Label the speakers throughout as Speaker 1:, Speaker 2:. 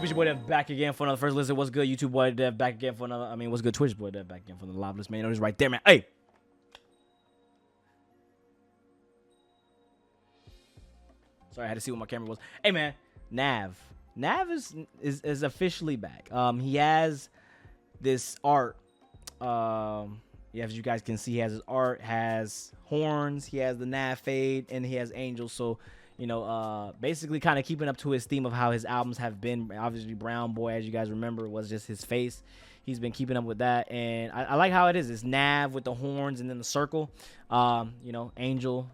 Speaker 1: it's your boy Dev back again for another first listen. What's good, YouTube boy Dev back again for another. I mean, what's good, Twitch boy Dev back again for the live list, man. You know, he's right there, man. Hey. Sorry, I had to see what my camera was. Hey, man. NAV. NAV is officially back. He has this art. Yeah, as you guys can see, he has his art, has horns, he has the NAV fade, and he has angels. So, you know, basically kind of keeping up to his theme of how his albums have been. Obviously, Brown Boy, as you guys remember, was just his face. He's been keeping up with that, and I like how it is. It's NAV with the horns and then the circle. You know, angel,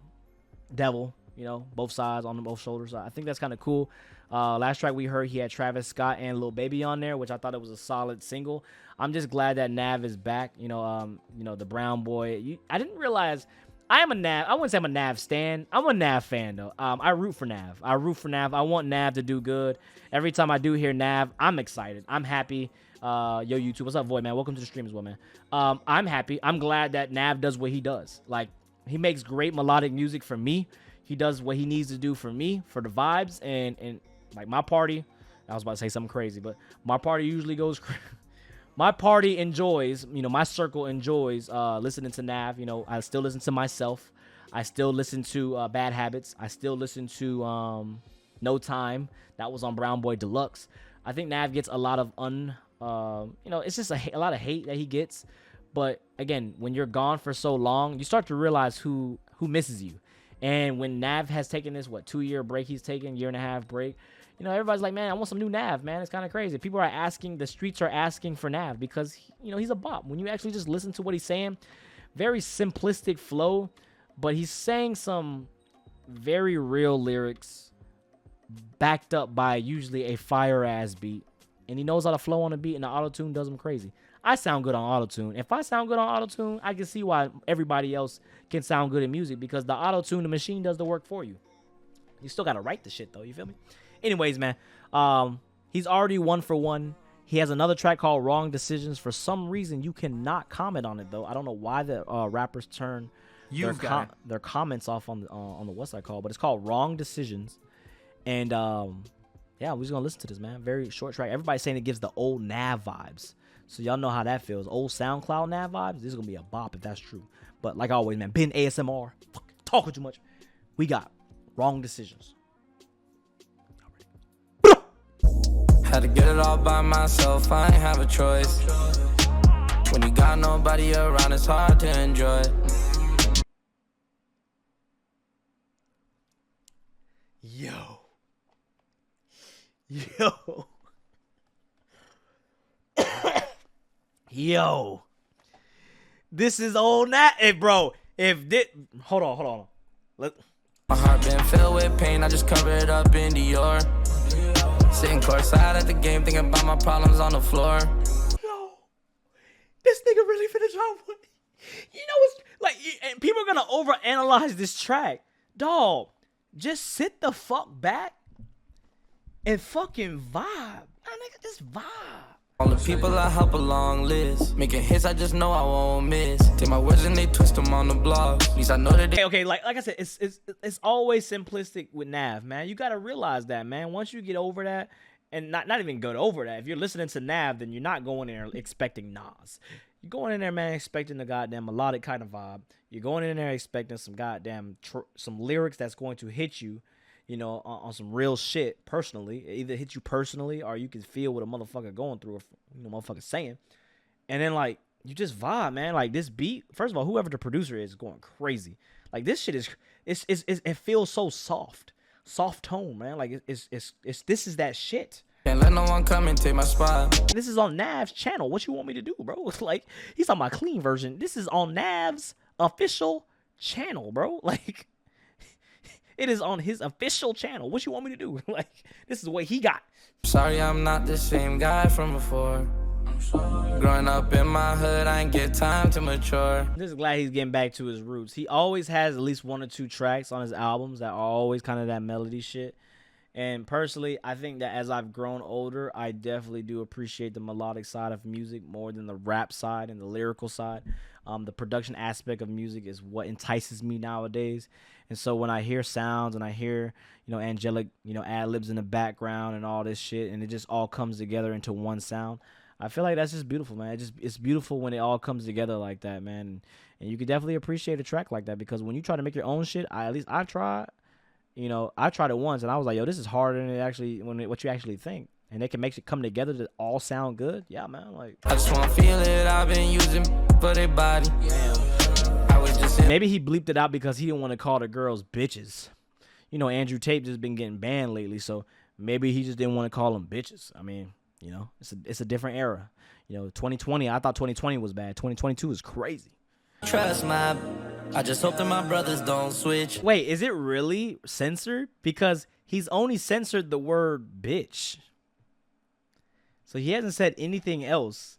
Speaker 1: devil, you know, both sides on both shoulders. I think that's kind of cool. Last track we heard, he had Travis Scott and Lil Baby on there, which I thought it was a solid single. I'm just glad that NAV is back. You know, the Brown Boy. I didn't realize I am a NAV. I wouldn't say I'm a NAV stan. I'm a NAV fan though. I root for NAV. I want NAV to do good. Every time I do hear NAV, I'm excited. I'm happy. Yo, YouTube, what's up, Void man? Welcome to the stream as well, man. I'm happy. I'm glad that NAV does what he does. Like, he makes great melodic music for me. He does what he needs to do for me, for the vibes, and like my party. I was about to say something crazy, but my party usually goes. My party enjoys, you know, my circle enjoys listening to NAV. You know, I still listen to myself. I still listen to Bad Habits. I still listen to No Time. That was on Brown Boy Deluxe. I think NAV gets a lot of you know, it's just a lot of hate that he gets. But again, when you're gone for so long, you start to realize who misses you. And when NAV has taken this, 2-year break he's taken, 1.5-year break, you know, everybody's like, man, I want some new NAV, man. It's kind of crazy. People are asking, the streets are asking for NAV because, you know, he's a bop. When you actually just listen to what he's saying, very simplistic flow, but he's saying some very real lyrics backed up by usually a fire-ass beat. And he knows how to flow on a beat, and the auto-tune does him crazy. I sound good on auto-tune. If I sound good on auto-tune, I can see why everybody else can sound good in music, because the auto-tune, the machine does the work for you. You still got to write the shit, though. You feel me? Anyways, man, he's already 1 for 1. He has another track called Wrong Decisions. For some reason, you cannot comment on it, though. I don't know why the rappers turn their comments off on the what's that called, but it's called Wrong Decisions. And, yeah, we're just going to listen to this, man. Very short track. Everybody's saying it gives the old NAV vibes. So y'all know how that feels. Old SoundCloud NAV vibes. This is going to be a bop if that's true. But like always, man, Ben ASMR. Fucking talking too much. We got Wrong Decisions.
Speaker 2: Had to get it all by myself. I ain't have a choice. When you got nobody around, it's hard to enjoy it.
Speaker 1: Yo. This is old NAV. Hey, bro. If this... Hold on.
Speaker 2: My heart been filled with pain. I just cover it up in Dior. Sitting courtside at the game, thinking about my problems on the floor.
Speaker 1: Yo. This nigga really finna drop one. You know what's... Like, and people are gonna overanalyze this track. Dog, just sit the fuck back and fucking vibe. Nigga, just vibe.
Speaker 2: All the people I help a long list. Making hits I just know I won't miss. Take my words and they twist them on the blog. At least I know that they...
Speaker 1: Okay, like I said, it's always simplistic with NAV, man. You gotta realize that, man. Once you get over that, and not even go over that, if you're listening to NAV, then you're not going in there expecting Nas. You're going in there, man, expecting the goddamn melodic kind of vibe. You're going in there expecting some goddamn some lyrics that's going to hit you, you know, on some real shit personally. It either hit you personally or you can feel what a motherfucker going through, or, you know, motherfucker saying. And then, like, you just vibe, man. Like, this beat, first of all, whoever the producer is going crazy. Like, this shit is, it feels so soft. Soft tone, man. Like, this is that shit.
Speaker 2: Can't let no one come and take my spot.
Speaker 1: This is on NAV's channel. What you want me to do, bro? It's like, he's on my clean version. This is on NAV's official channel, bro. Like, it is on his official channel. What you want me to do? Like, this is what he got.
Speaker 2: Sorry, I'm not the same guy from before. Growing up in my hood, I ain't get time to mature.
Speaker 1: I'm just glad he's getting back to his roots. He always has at least 1 or 2 tracks on his albums that are always kind of that melody shit. And personally, I think that as I've grown older, I definitely do appreciate the melodic side of music more than the rap side and the lyrical side. The production aspect of music is what entices me nowadays. And so when I hear sounds and I hear, angelic, ad-libs in the background and all this shit, and it just all comes together into one sound, I feel like that's just beautiful, man. It's beautiful when it all comes together like that, man. And you can definitely appreciate a track like that, because when you try to make your own shit, I tried. I tried it once and I was like, yo, this is harder than what you actually think. And they can make it come together to all sound good. Yeah, man. Like,
Speaker 2: I just wanna feel it. I've been using for their body. I was just
Speaker 1: maybe he bleeped it out because he didn't want to call the girls bitches. Andrew Tate just been getting banned lately, so maybe he just didn't want to call them bitches. I mean, it's a different era. 2020, I thought 2020 was bad. 2022 is crazy.
Speaker 2: Trust I just hope that my brothers don't switch.
Speaker 1: Wait, is it really censored? Because he's only censored the word bitch. So he hasn't said anything else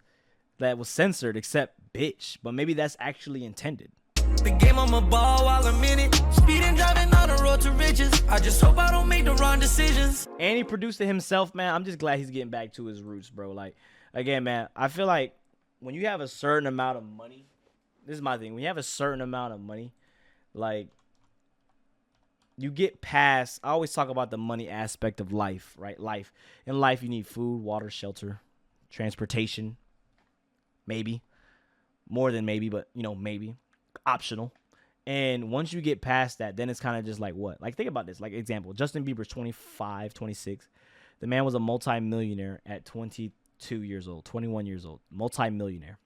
Speaker 1: that was censored except bitch. But maybe that's actually intended.
Speaker 2: The game on my ball while I'm in it. Speeding, driving on the road to riches. I just hope I don't make the wrong decisions.
Speaker 1: And he produced it himself, man. I'm just glad he's getting back to his roots, bro. Like, again, man, I feel like when you have a certain amount of money, this is my thing. When you have a certain amount of money, like, you get past, I always talk about the money aspect of life, right? In life, you need food, water, shelter, transportation, maybe. More than maybe, but, maybe. Optional. And once you get past that, then it's kind of just like what? Like, think about this. Like, example, Justin Bieber's 25, 26. The man was a multi-millionaire at 22 years old, 21 years old. Multi-millionaire.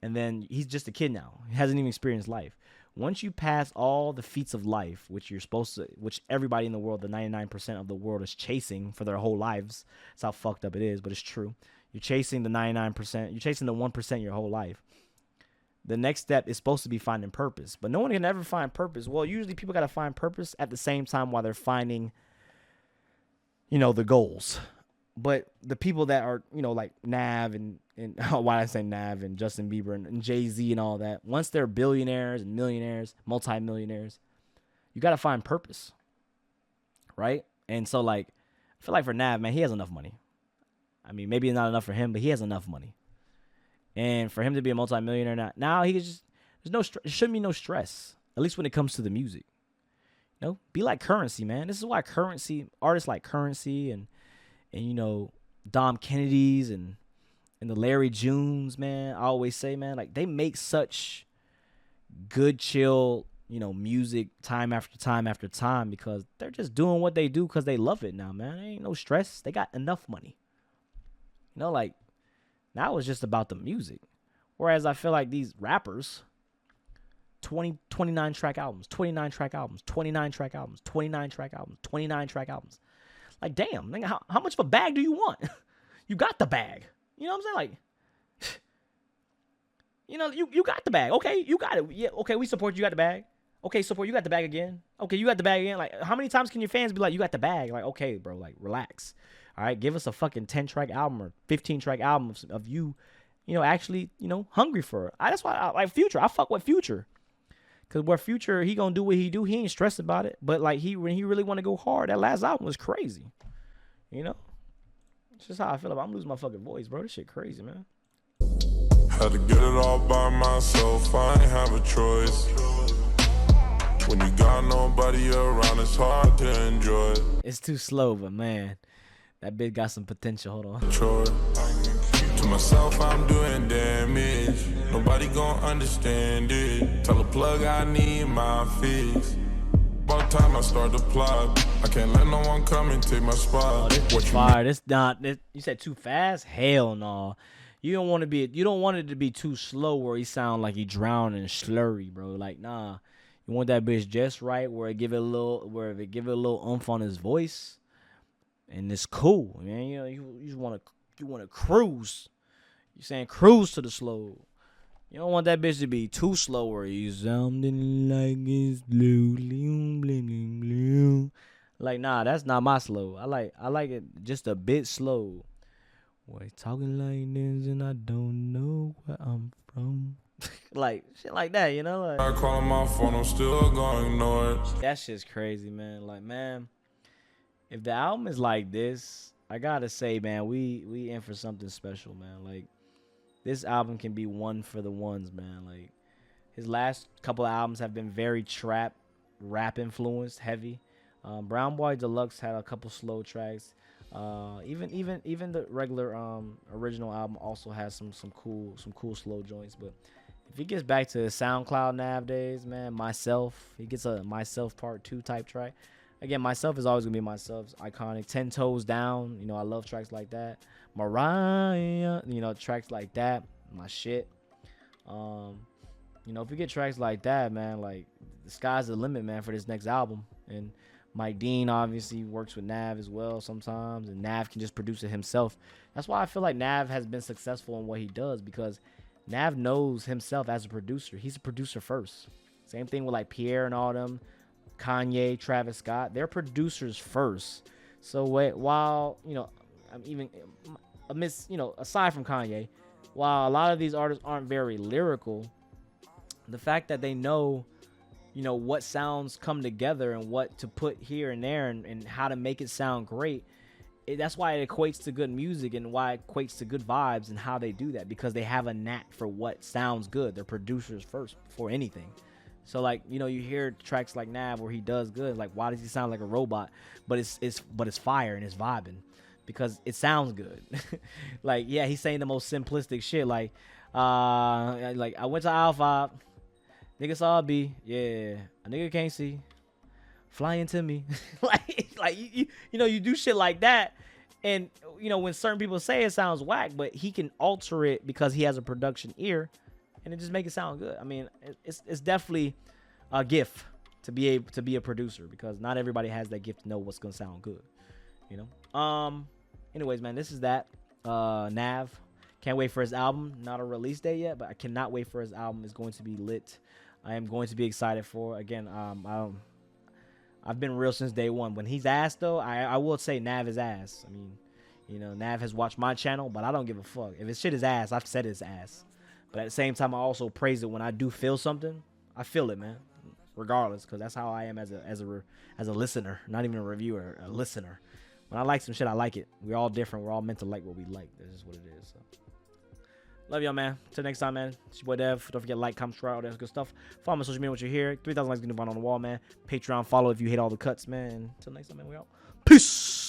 Speaker 1: And then he's just a kid now. He hasn't even experienced life. Once you pass all the feats of life, which everybody in the world, the 99% of the world is chasing for their whole lives. That's how fucked up it is, but it's true. You're chasing the 99%. You're chasing the 1% your whole life. The next step is supposed to be finding purpose, but no one can ever find purpose. Well, usually people got to find purpose at the same time while they're finding, the goals. But the people that are, like NAV and why I say NAV and Justin Bieber and Jay-Z and all that, once they're billionaires and millionaires, multi-millionaires, you got to find purpose, right? And so, like, I feel like for NAV, man, he has enough money. I mean, maybe not enough for him, but he has enough money. And for him to be a multi-millionaire now he can just, there shouldn't be no stress, at least when it comes to the music. Be like Currency, man. This is why artists like Currency and Dom Kennedy's and the Larry Junes, man, I always say, man, like, they make such good, chill, music time after time after time because they're just doing what they do because they love it now, man. There ain't no stress. They got enough money. Like, now it's just about the music. Whereas I feel like these rappers, 29 track albums, 29 track albums, 29 track albums, 29 track albums, 29 track albums. Like, damn, nigga, how much of a bag do you want? You got the bag. You know what I'm saying? Like, you got the bag. Okay, you got it. Yeah, okay, we support you got the bag. Okay, support you got the bag again. Okay, you got the bag again. Like, how many times can your fans be like, you got the bag? Like, okay, bro, like, relax. All right, give us a fucking 10-track album or 15-track album of you, actually, hungry for it. That's why I like Future. I fuck with Future. Because where Future, he gonna do what he do. He ain't stressed about it. But, like, when he really want to go hard, that last album was crazy. It's just how I feel about it. I'm losing my fucking voice, bro. This shit crazy, man.
Speaker 3: Had to get it all by myself. I ain't have a choice. When you got nobody around, it's hard to enjoy.
Speaker 1: It's too slow, but, man, that bit got some potential. Hold on.
Speaker 3: To myself, I'm doing damage. Nobody gon' understand it. Tell the plug I need my fix. About time I start to plot. I can't let no one come and take my spot.
Speaker 1: Oh, this is fire. This not. You said too fast? Hell no. You don't want it to be too slow where he sound like he drowning and slurry, bro. Like, nah. You want that bitch just right where it give it a little oomph on his voice, and it's cool, man. You just want to cruise. You saying cruise to the slow. You don't want that bitch to be too slow where he's sounding like it's blue. Like, nah, that's not my slow. I like it just a bit slow. Boy, talking like this and I don't know where I'm from. Like, shit like that, Like,
Speaker 3: I call my phone, I'm still gonna ignore it.
Speaker 1: that shit's crazy, man. Like, man, if the album is like this, I gotta say, man, we in for something special, man. Like, this album can be one for the ones, man. Like, his last couple of albums have been very trap, rap influenced, heavy. Brown Boy Deluxe had a couple slow tracks. Even the regular original album also has some cool slow joints. But if he gets back to SoundCloud nowadays, man, he gets a Myself Part 2 type track. Again, Myself is always gonna be Myself. It's iconic. 10 Toes Down, I love tracks like that. Mariah, tracks like that, my shit. If you get tracks like that, man, like, the sky's the limit, man, for this next album. And Mike Dean obviously works with Nav as well sometimes, and Nav can just produce it himself. That's why I feel like Nav has been successful in what he does, because Nav knows himself as a producer. He's a producer first. Same thing with like Pierre and all them, Kanye, Travis Scott. They're producers first. So while aside from Kanye, while a lot of these artists aren't very lyrical, the fact that they know what sounds come together and what to put here and there and how to make it sound great, that's why it equates to good music and why it equates to good vibes and how they do that, because they have a knack for what sounds good. They're producers first before anything. So like, you hear tracks like Nav where he does good, like, why does he sound like a robot? But it's fire and it's vibing because it sounds good. Like, yeah, he's saying the most simplistic shit, like I went to Alpha, nigga saw a B, yeah, a nigga can't see, fly into me. like you do shit like that, and when certain people say it sounds whack, but he can alter it because he has a production ear, and it just make it sound good. I mean, it's definitely a gift to be able to be a producer, because not everybody has that gift to know what's gonna sound good. Anyways, man, this is that. Nav, can't wait for his album. Not a release date yet, but I cannot wait for his album. It's going to be lit. I am going to be excited for. Again, I've been real since day one. When he's ass, though, I will say Nav is ass. I mean, Nav has watched my channel, but I don't give a fuck. If his shit is ass, I've said it's ass. But at the same time, I also praise it when I do feel something. I feel it, man, regardless, because that's how I am as a listener, not even a reviewer, a listener. When I like some shit, I like it. We're all different. We're all meant to like what we like. That's just what it is. So. Love y'all, man. Till next time, man. It's your boy Dev. Don't forget to like, comment, subscribe, all that good stuff. Follow my social media, what you hear. 3,000 likes, getting on the wall, man. Patreon follow if you hate all the cuts, man. Till next time, man. We out. Peace.